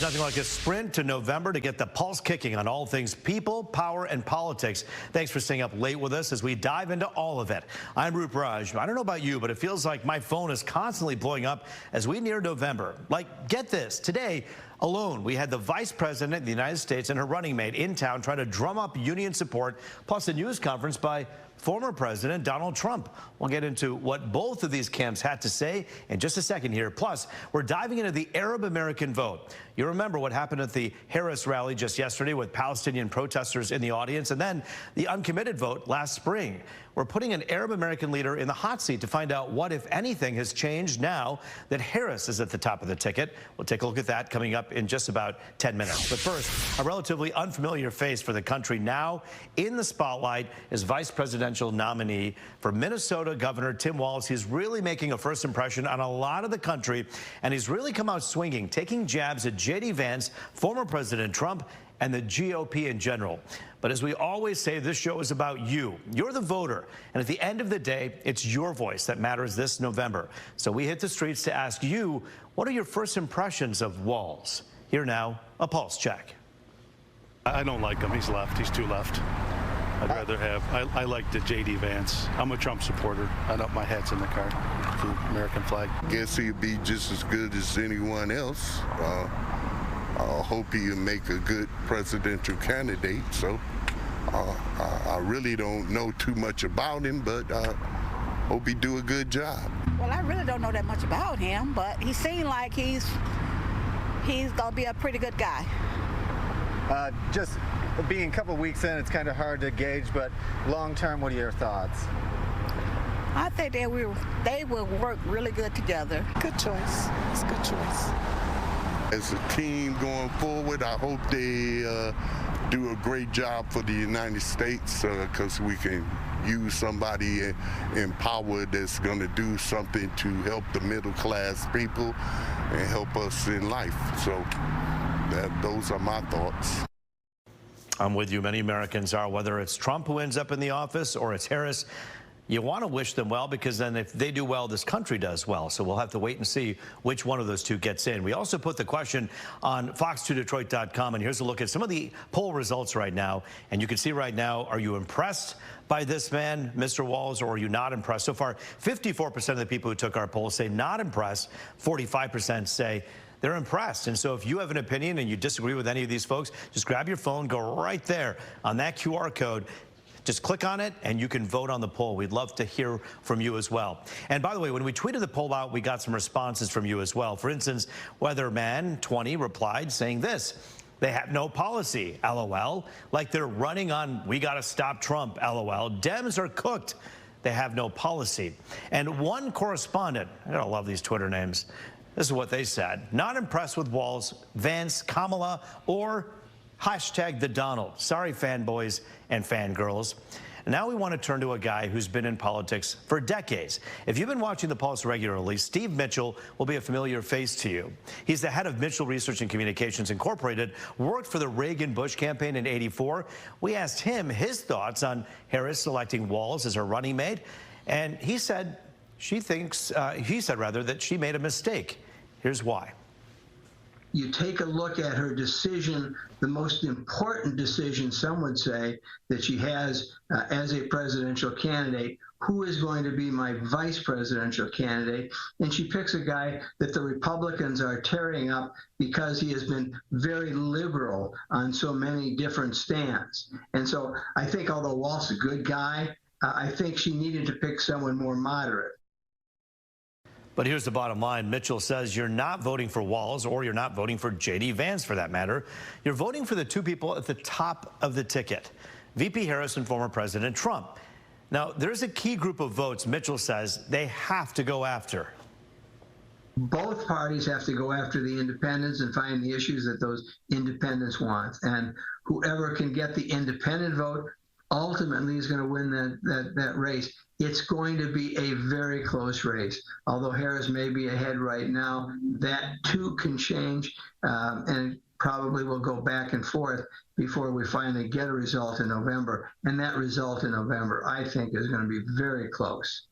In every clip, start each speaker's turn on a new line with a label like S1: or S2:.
S1: Nothing like a sprint to November to get the pulse kicking on all things people, power, and politics. Thanks for staying up late with us as we dive into all of it. I'm Roop Raj. I don't know about you, but it feels like my phone is constantly blowing up as we near November. Like, get this, today alone, we had the Vice President of the United States and her running mate in town trying to drum up union support, plus a news conference by former President Donald Trump. We'll get into what both of these camps had to say in just a second here. Plus, we're diving into the Arab American vote. You remember what happened at the Harris rally just yesterday with Palestinian protesters in the audience, and then the uncommitted vote last spring. We're putting an Arab American leader in the hot seat to find out what, if anything, has changed now that Harris is at the top of the ticket. We'll take a look at that coming up in just about 10 minutes. But first, a relatively unfamiliar face for the country now in the spotlight is Vice Presidential nominee for Minnesota Governor Tim Walz. He's really making a first impression on a lot of the country, and he's really come out swinging, taking jabs at J.D. Vance, former President Trump, and the GOP in general. But as we always say, this show is about you. You're the voter. And at the end of the day, it's your voice that matters this November. So we hit the streets to ask you, what are your first impressions of Walz? Here now, a pulse check.
S2: I don't like him. He's left. He's too left. I'd rather have, I like the J.D. Vance. I'm a Trump supporter. I know my hat's in the car, the American flag.
S3: Guess he'd be just as good as anyone else. I hope he'll make a good presidential candidate. So I really don't know too much about him, but I hope he do a good job.
S4: Well, I really don't know that much about him, but he seemed like he's gonna be a pretty good guy.
S5: Just being a couple weeks in, it's kind of hard to gauge, but long term, what are your thoughts?
S4: I think they will work really good together.
S6: Good choice. It's a good choice.
S3: As a team going forward, I hope they do a great job for the United States because we can use somebody in power that's going to do something to help the middle class people and help us in life. So those are my thoughts.
S1: I'm with you. Many Americans are, whether it's Trump who ends up in the office or it's Harris. You want to wish them well, because then if they do well, this country does well. So we'll have to wait and see which one of those two gets in. We also put the question on fox2detroit.com, and here's a look at some of the poll results right now. And you can see right now, are you impressed by this man, Mr. Walz, or are you not impressed? So far, 54% of the people who took our poll say not impressed. 45% say they're impressed. And so if you have an opinion and you disagree with any of these folks, just grab your phone, go right there on that QR code. Just click on it, and you can vote on the poll. We'd love to hear from you as well. And by the way, when we tweeted the poll out, we got some responses from you as well. For instance, Weatherman20 replied saying this: they have no policy, LOL. Like they're running on, we got to stop Trump, LOL. Dems are cooked. They have no policy. And one correspondent, I gotta love these Twitter names. This is what they said: not impressed with Walz, Vance, Kamala, or hashtag the Donald. Sorry, fanboys and fangirls. Now we want to turn to a guy who's been in politics for decades. If you've been watching The Pulse regularly, Steve Mitchell will be a familiar face to you. He's the head of Mitchell Research and Communications Incorporated, worked for the Reagan-Bush campaign in '84. We asked him his thoughts on Harris selecting Walz as her running mate, and he said that she made a mistake. Here's why.
S7: You take a look at her decision, the most important decision, some would say, that she has as a presidential candidate. Who is going to be my vice presidential candidate? And she picks a guy that the Republicans are tearing up because he has been very liberal on so many different stands. And so I think, although Walz is a good guy, I think she needed to pick someone more moderate.
S1: But here's the bottom line. Mitchell says you're not voting for Walz, or you're not voting for J.D. Vance for that matter. You're voting for the two people at the top of the ticket, VP Harris and former President Trump. Now, there's a key group of votes Mitchell says they have to go after.
S7: Both parties have to go after the independents and find the issues that those independents want. And whoever can get the independent vote ultimately is going to win that race. It's going to be a very close race. Although Harris may be ahead right now, that too can change, and probably will go back and forth before we finally get a result in November. And that result in November, I think, is going to be very close.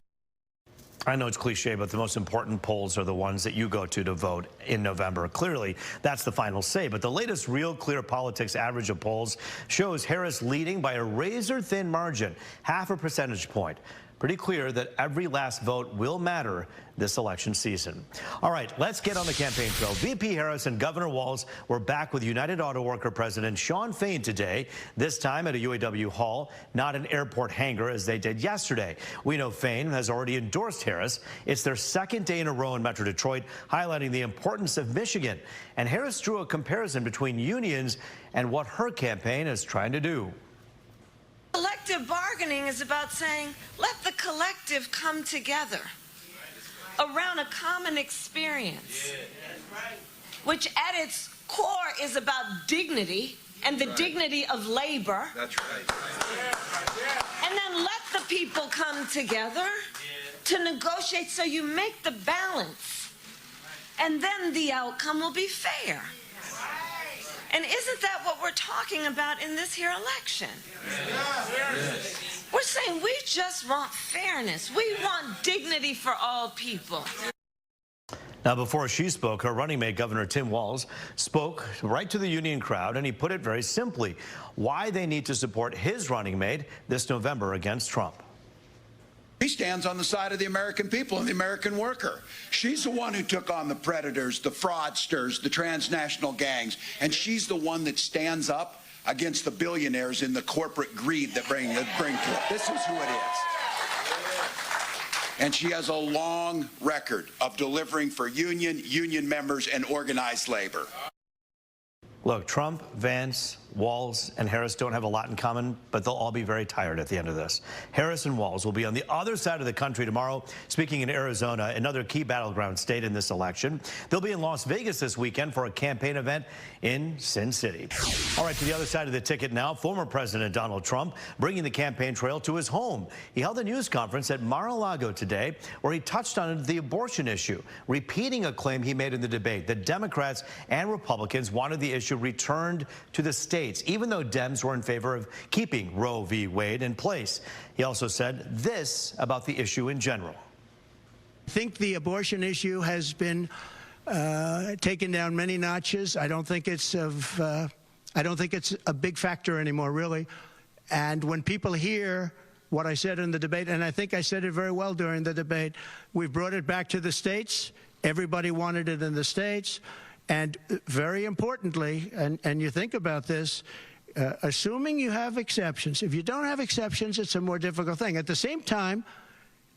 S1: I know it's cliche, but the most important polls are the ones that you go to vote in November. Clearly, that's the final say. But the latest Real Clear Politics average of polls shows Harris leading by a razor-thin margin, half a percentage point. Pretty clear that every last vote will matter this election season. All right, let's get on the campaign trail. VP Harris and Governor Walz were back with United Auto Worker President Shawn Fain today, this time at a UAW hall, not an airport hangar as they did yesterday. We know Fain has already endorsed Harris. It's their second day in a row in Metro Detroit, highlighting the importance of Michigan. And Harris drew a comparison between unions and what her campaign is trying to do.
S8: Collective bargaining is about saying, let the collective come together around a common experience, which at its core is about dignity and the dignity of labor.
S9: That's right.
S8: And then let the people come together to negotiate so you make the balance. And then the outcome will be fair. And isn't that what we're talking about in this here election? We're saying we just want fairness. We want dignity for all people.
S1: Now, before she spoke, her running mate, Governor Tim Walz, spoke right to the union crowd, and he put it very simply, why they need to support his running mate this November against Trump.
S9: He stands on the side of the American people and the American worker. She's the one who took on the predators, the fraudsters, the transnational gangs, and she's the one that stands up against the billionaires in the corporate greed that bring to it. This is who it is. And she has a long record of delivering for union members, and organized labor.
S1: Look, Trump, Vance, Walz, and Harris don't have a lot in common, but they'll all be very tired at the end of this. Harris and Walz will be on the other side of the country tomorrow, speaking in Arizona, another key battleground state in this election. They'll be in Las Vegas this weekend for a campaign event in Sin City. All right, to the other side of the ticket now, former President Donald Trump bringing the campaign trail to his home. He held a news conference at Mar-a-Lago today where he touched on the abortion issue, repeating a claim he made in the debate that Democrats and Republicans wanted the issue returned to the states, even though Dems were in favor of keeping Roe v. Wade in place. He also said this about the issue in general.
S10: I think the abortion issue has been taken down many notches. I don't think it's a big factor anymore, really. And when people hear what I said in the debate, and I think I said it very well during the debate, we've brought it back to the states. Everybody wanted it in the states. And very importantly, and you think about this, assuming you have exceptions. If you don't have exceptions, it's a more difficult thing. At the same time,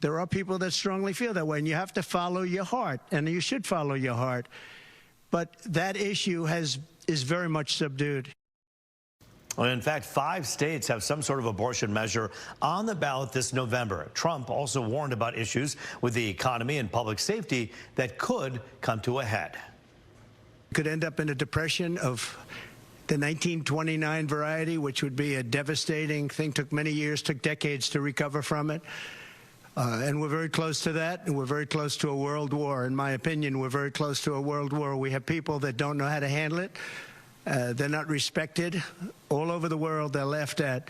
S10: there are people that strongly feel that way, and you have to follow your heart, and you should follow your heart. But that issue is very much subdued.
S1: Well, in fact, 5 states have some sort of abortion measure on the ballot this November. Trump also warned about issues with the economy and public safety that could come to a head.
S10: Could end up in a depression of the 1929 variety, which would be a devastating thing. Took many years, took decades to recover from it. And we're very close to that, and we're very close to a world war. In my opinion, we're very close to a world war. We have people that don't know how to handle it. They're not respected. All over the world, they're laughed at.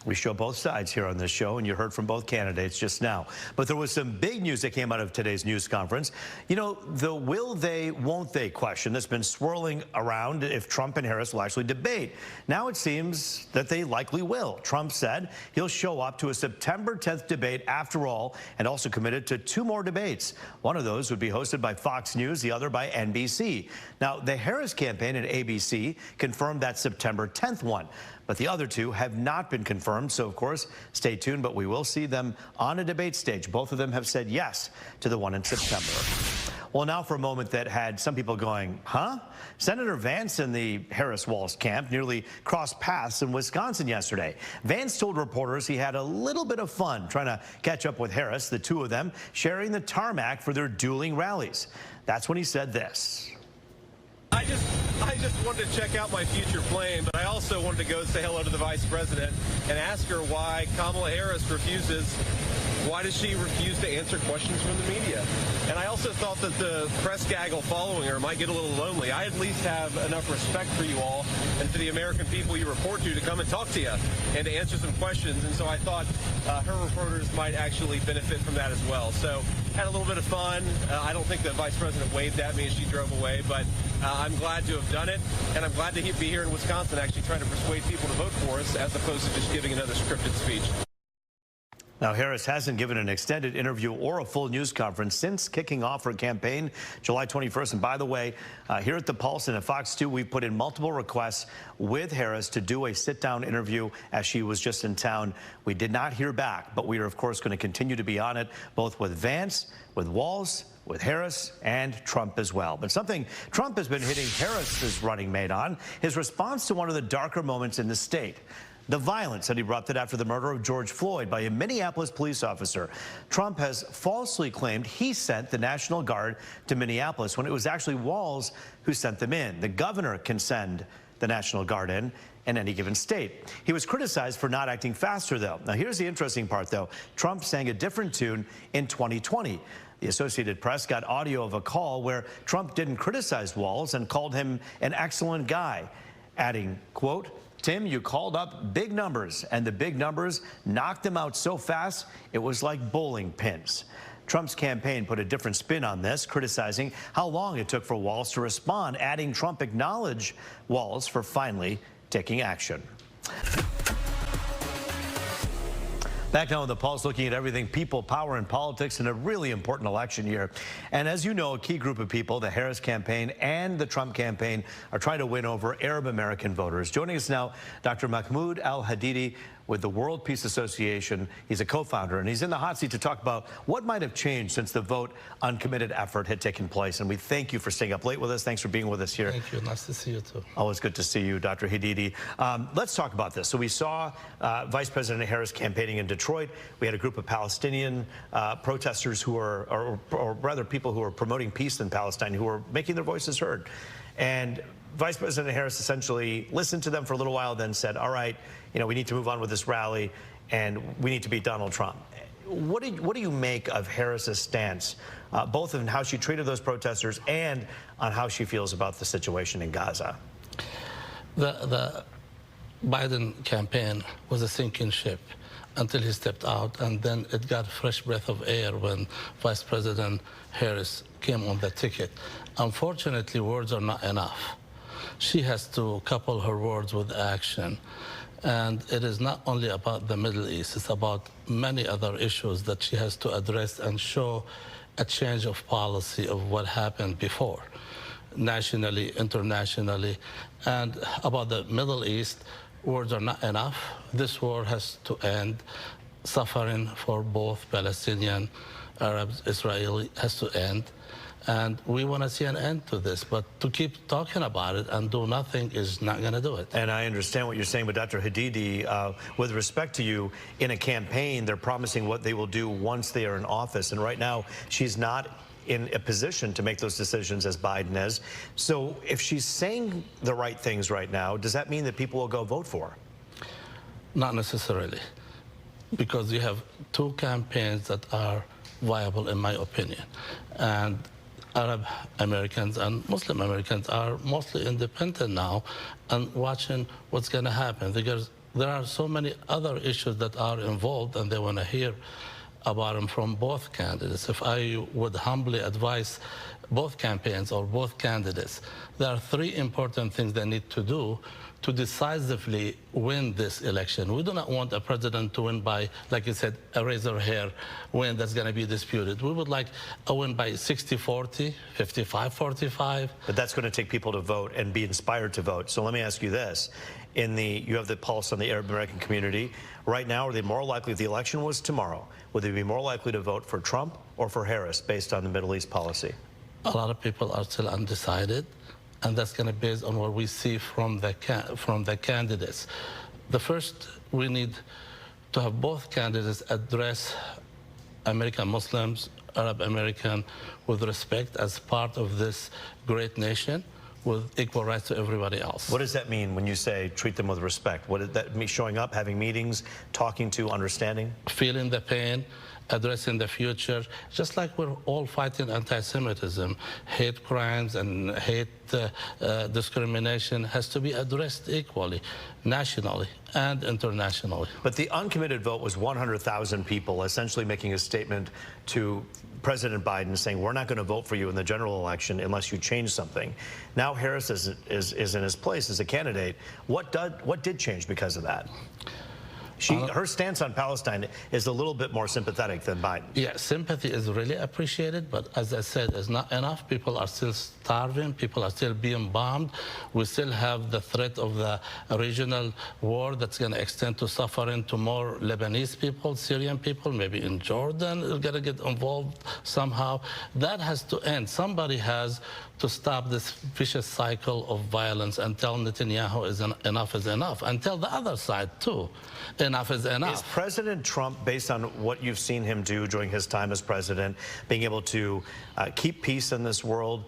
S1: We show both sides here on this show, and you heard from both candidates just now. But there was some big news that came out of today's news conference. You know, the will they, won't they question that's been swirling around if Trump and Harris will actually debate. Now it seems that they likely will. Trump said he'll show up to a September 10th debate after all, and also committed to 2 more debates. One of those would be hosted by Fox News, the other by NBC. Now, the Harris campaign and ABC confirmed that September 10th one. But the other 2 have not been confirmed, so of course, stay tuned, but we will see them on a debate stage. Both of them have said yes to the one in September. Well, now for a moment that had some people going, huh? Senator Vance and the Harris-Walz camp nearly crossed paths in Wisconsin yesterday. Vance told reporters he had a little bit of fun trying to catch up with Harris, the 2 of them sharing the tarmac for their dueling rallies. That's when he said this.
S11: I just wanted to check out my future plane, but I also wanted to go say hello to the vice president and ask her why Kamala Harris refuses Why does she refuse to answer questions from the media? And I also thought that the press gaggle following her might get a little lonely. I at least have enough respect for you all and for the American people you report to come and talk to you and to answer some questions. And so I thought her reporters might actually benefit from that as well. So had a little bit of fun. I don't think the vice president waved at me as she drove away, but I'm glad to have done it. And I'm glad to be here in Wisconsin actually trying to persuade people to vote for us as opposed to just giving another scripted speech.
S1: Now, Harris hasn't given an extended interview or a full news conference since kicking off her campaign July 21st. And by the way, here at The Pulse and at Fox 2, we've put in multiple requests with Harris to do a sit-down interview as she was just in town. We did not hear back, but we are, of course, going to continue to be on it, both with Vance, with Walz, with Harris, and Trump as well. But something Trump has been hitting Harris's running mate on, his response to one of the darker moments in the state. The violence that erupted after the murder of George Floyd by a Minneapolis police officer. Trump has falsely claimed he sent the National Guard to Minneapolis when it was actually Walz who sent them in. The governor can send the National Guard in any given state. He was criticized for not acting faster, though. Now, here's the interesting part, though. Trump sang a different tune in 2020. The Associated Press got audio of a call where Trump didn't criticize Walz and called him an excellent guy, adding, quote, "Tim, you called up big numbers, and the big numbers knocked them out so fast, it was like bowling pins." Trump's campaign put a different spin on this, criticizing how long it took for Walz to respond, adding Trump acknowledged Walz for finally taking action. Back now on The Pulse, looking at everything people, power, and politics in a really important election year. And as you know, a key group of people, the Harris campaign and the Trump campaign, are trying to win over Arab American voters. Joining us now, Dr. Mahmoud Al-Hadidi with the World Peace Association. He's a co-founder, and he's in the hot seat to talk about what might have changed since the vote on committed effort had taken place. And we thank you for staying up late with us. Thanks for being with us here.
S12: Thank you. Nice to see you, too.
S1: Always good to see you, Dr. Hadidi. Let's talk about this. So we saw Vice President Harris campaigning in Detroit. We had a group of Palestinian protesters who are, or rather people who are promoting peace in Palestine, who are making their voices heard. And Vice President Harris essentially listened to them for a little while, then said, all right, you know, we need to move on with this rally, and we need to beat Donald Trump. What do you make of Harris's stance, both in how she treated those protesters and on how she feels about the situation in Gaza?
S12: The Biden campaign was a sinking ship until he stepped out, and then it got a fresh breath of air when Vice President Harris came on the ticket. Unfortunately, words are not enough. She has to couple her words with action. And it is not only about the Middle East, it's about many other issues that she has to address and show a change of policy of what happened before, nationally, internationally. And about the Middle East, words are not enough. This war has to end. Suffering for both Palestinian, Arabs, Israeli has to end. And we want to see an end to this, but to keep talking about it and do nothing is not going to do it.
S1: And I understand what you're saying, but Dr. Hadidi, with respect to you, in a campaign, they're promising what they will do once they are in office. And right now, she's not in a position to make those decisions as Biden is. So if she's saying the right things right now, does that mean that people will go vote for her?
S12: Not necessarily, because you have two campaigns that are viable, in my opinion. And Arab Americans and Muslim Americans are mostly independent now and watching what's going to happen, because there are so many other issues that are involved and they want to hear about them from both candidates. If I would humbly advise both campaigns or both candidates, there are three important things they need to do to decisively win this election. We do not want a president to win by, like you said, a razor hair win that's going to be disputed. We would like a win by 60-40, 55-45.
S1: But that's going to take people to vote and be inspired to vote. So let me ask you this. You have the pulse on the Arab American community. Right now, are they more likely, if the election was tomorrow, would they be more likely to vote for Trump or for Harris based on the Middle East policy?
S12: A lot of people are still undecided. And that's going to be based on what we see from the candidates. The first, we need to have both candidates address American Muslims, Arab American, with respect as part of this great nation, with equal rights to everybody else.
S1: What does that mean when you say treat them with respect? What does that mean? Showing up, having meetings, talking to, understanding?
S12: Feeling the pain address in the future, just like we're all fighting anti-Semitism. Hate crimes and hate discrimination has to be addressed equally, nationally and internationally.
S1: But the uncommitted vote was 100,000 people essentially making a statement to President Biden saying, we're not going to vote for you in the general election unless you change something. Now Harris is in his place as a candidate. What did change because of that? Her stance on Palestine is a little bit more sympathetic than Biden.
S12: Yeah, sympathy is really appreciated, but as I said, it's not enough. People are still starving. People are still being bombed. We still have the threat of the regional war that's going to extend to suffering to more Lebanese people, Syrian people, maybe in Jordan is going to get involved somehow. That has to end. Somebody has to stop this vicious cycle of violence and tell Netanyahu enough is enough, and tell the other side too, enough is enough.
S1: Is President Trump, based on what you've seen him do during his time as president, being able to keep peace in this world,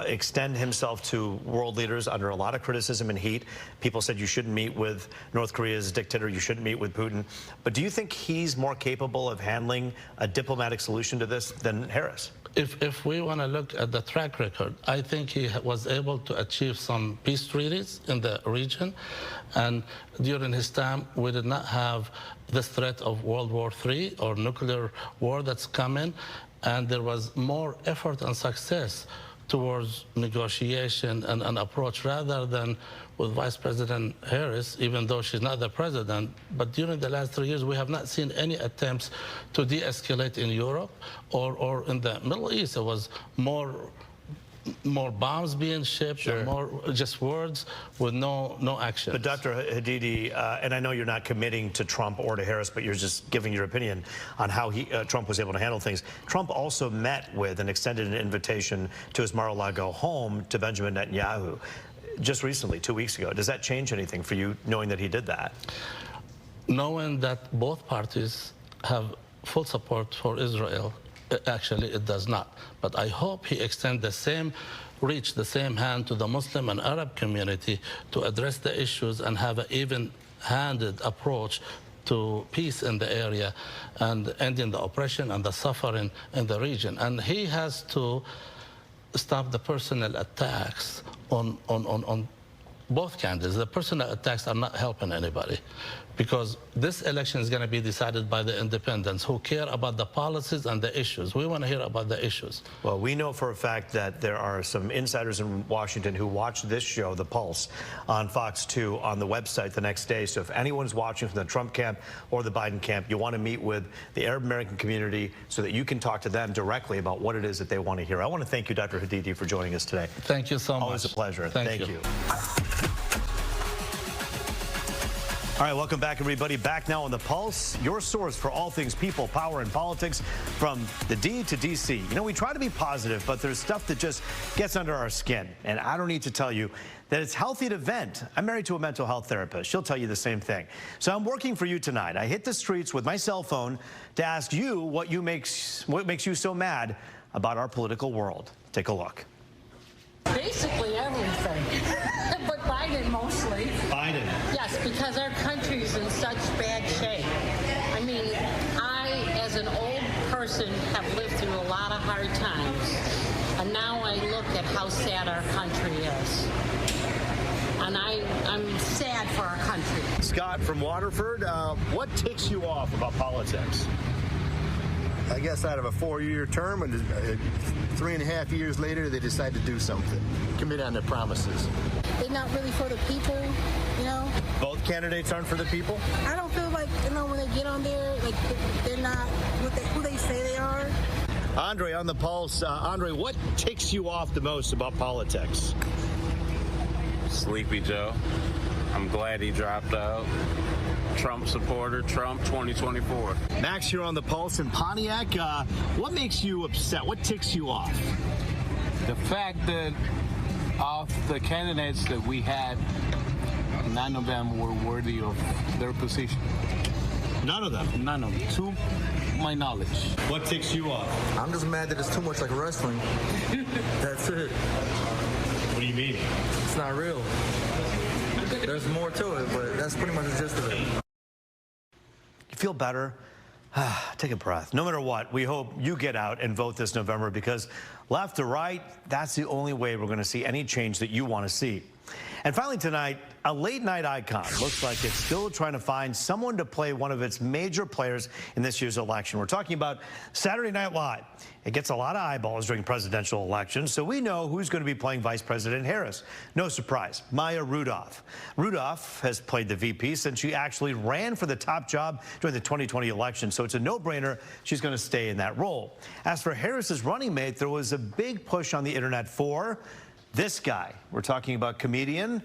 S1: extend himself to world leaders under a lot of criticism and heat? People said you shouldn't meet with North Korea's dictator, you shouldn't meet with Putin. But do you think he's more capable of handling a diplomatic solution to this than Harris?
S12: If we want to look at the track record, I think he was able to achieve some peace treaties in the region. And during his time, we did not have this threat of World War III or nuclear war that's coming. And there was more effort and success towards negotiation and an approach rather than with Vice President Harris, even though she's not the president. But during the last 3 years, we have not seen any attempts to de-escalate in Europe or in the Middle East. It was more bombs being shipped,
S1: sure,
S12: and more just words with no action.
S1: But Dr. Hadidi, and I know you're not committing to Trump or to Harris, but you're just giving your opinion on how Trump was able to handle things. Trump also met with and extended an invitation to his Mar-a-Lago home to Benjamin Netanyahu just recently, 2 weeks ago. Does that change anything for you, knowing that he did that?
S12: Knowing that both parties have full support for Israel, actually, it does not. But I hope he extends the same reach, the same hand to the Muslim and Arab community to address the issues and have an even-handed approach to peace in the area and ending the oppression and the suffering in the region. And he has to stop the personal attacks on both candidates. The personal attacks are not helping anybody, because this election is going to be decided by the independents who care about the policies and the issues. We want to hear about the issues.
S1: Well, we know for a fact that there are some insiders in Washington who watch this show, The Pulse, on Fox 2 on the website the next day. So if anyone's watching from the Trump camp or the Biden camp, you want to meet with the Arab American community so that you can talk to them directly about what it is that they want to hear. I want to thank you, Dr. Hadidi, for joining us today.
S12: Thank you so much.
S1: Always a pleasure.
S12: Thank you.
S1: All right, welcome back, everybody. Back now on The Pulse, your source for all things people, power, and politics from the D to D.C. You know, we try to be positive, but there's stuff that just gets under our skin. And I don't need to tell you that it's healthy to vent. I'm married to a mental health therapist. She'll tell you the same thing. So I'm working for you tonight. I hit the streets with my cell phone to ask you what makes you so mad about our political world. Take a look.
S13: Basically everything, but Biden mostly.
S1: Biden.
S13: Yes, because our country's in such bad shape. I mean, I, as an old person, have lived through a lot of hard times, and now I look at how sad our country is. And I'm sad for our country.
S1: Scott from Waterford, what ticks you off about politics?
S14: I guess out of a 4-year term, and 3.5 years later, they decide to do something, commit on their promises.
S15: They're not really for the people, you know?
S1: Both candidates aren't for the people?
S15: I don't feel like, you know, when they get on there, like, they're not who they say they are.
S1: Andre on The Pulse. Andre, what ticks you off the most about politics?
S16: Sleepy Joe. I'm glad he dropped out. Trump supporter, Trump 2024.
S1: Max, you're on The Pulse in Pontiac. What makes you upset? What ticks you off?
S17: The fact that of the candidates that we had, none of them were worthy of their position.
S1: None of them?
S17: None of them, to my knowledge.
S1: What ticks you off?
S18: I'm just mad that it's too much like wrestling. That's it.
S1: What do you mean?
S18: It's not real. There's more to it, but that's pretty much the gist of it.
S1: You feel better? Take a breath. No matter what, we hope you get out and vote this November, because left to right, that's the only way we're going to see any change that you want to see. And finally tonight, a late-night icon looks like it's still trying to find someone to play one of its major players in this year's election. We're talking about Saturday Night Live. It gets a lot of eyeballs during presidential elections, so we know who's going to be playing Vice President Harris. No surprise, Maya Rudolph. Rudolph has played the VP since she actually ran for the top job during the 2020 election, so it's a no-brainer she's going to stay in that role. As for Harris's running mate, there was a big push on the internet for this guy. We're talking about comedian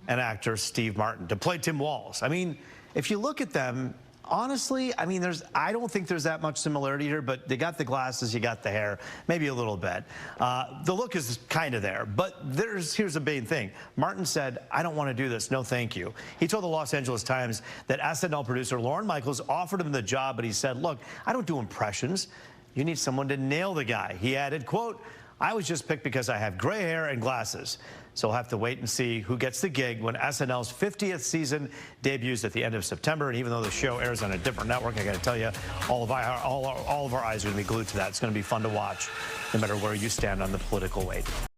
S1: and actor Steve Martin to play Tim Walz. I mean, if you look at them, honestly, I mean, I don't think there's that much similarity here, but they got the glasses, you got the hair, maybe a little bit. The look is kind of there, but here's the main thing. Martin said, I don't want to do this, no thank you. He told the Los Angeles Times that SNL producer Lorne Michaels offered him the job, but he said, look, I don't do impressions. You need someone to nail the guy. He added, quote, I was just picked because I have gray hair and glasses. So we'll have to wait and see who gets the gig when SNL's 50th season debuts at the end of September. And even though the show airs on a different network, I got to tell you, all of our eyes are going to be glued to that. It's going to be fun to watch, no matter where you stand on the political weight.